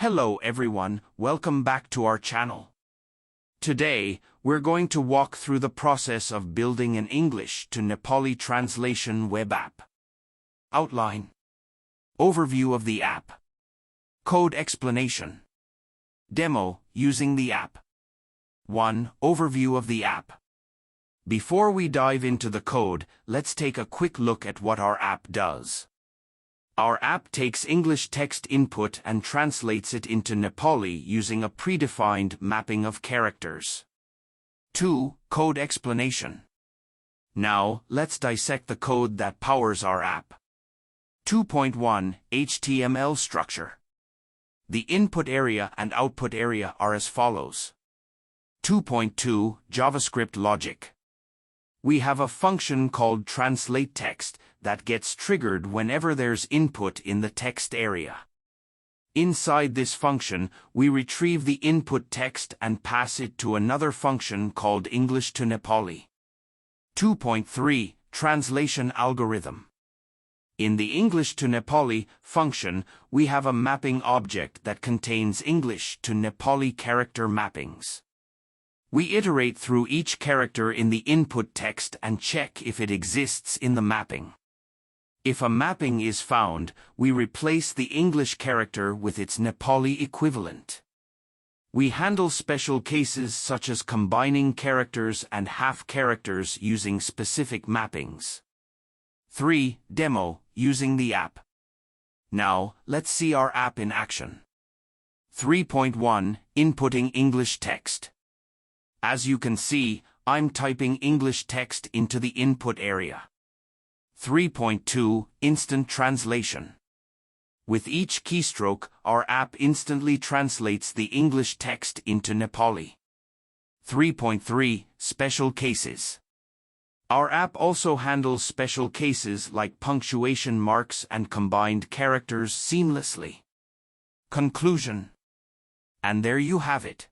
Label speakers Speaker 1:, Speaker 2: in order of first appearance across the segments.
Speaker 1: Hello everyone, welcome back to our channel. Today, we're going to walk through the process of building an English to Nepali translation web app. Outline. Overview of the app. Code explanation. Demo, using the app. 1. Overview of the app. Before we dive into the code, let's take a quick look at what our app does. Our app takes English text input and translates it into Nepali using a predefined mapping of characters. 2. Code explanation. Now, let's dissect the code that powers our app. 2.1 HTML structure. The input area and output area are as follows. 2.2 JavaScript logic. We have a function called translate text that gets triggered whenever there's input in the text area. Inside this function, we retrieve the input text and pass it to another function called English to Nepali. 2.3 Translation algorithm. In the English to Nepali function, we have a mapping object that contains English to Nepali character mappings. We iterate through each character in the input text and check if it exists in the mapping. If a mapping is found, we replace the English character with its Nepali equivalent. We handle special cases such as combining characters and half characters using specific mappings. 3. Demo, using the app. Now, let's see our app in action. 3.1 Inputting English text. As you can see, I'm typing English text into the input area. 3.2 Instant translation. With each keystroke, our app instantly translates the English text into Nepali. 3.3 Special cases. Our app also handles special cases like punctuation marks and combined characters seamlessly. Conclusion. And there you have it.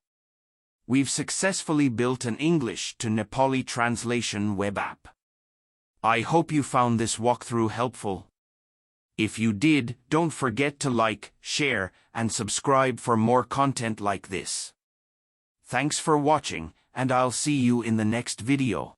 Speaker 1: We've successfully built an English to Nepali translation web app. I hope you found this walkthrough helpful. If you did, don't forget to like, share, and subscribe for more content like this. Thanks for watching, and I'll see you in the next video.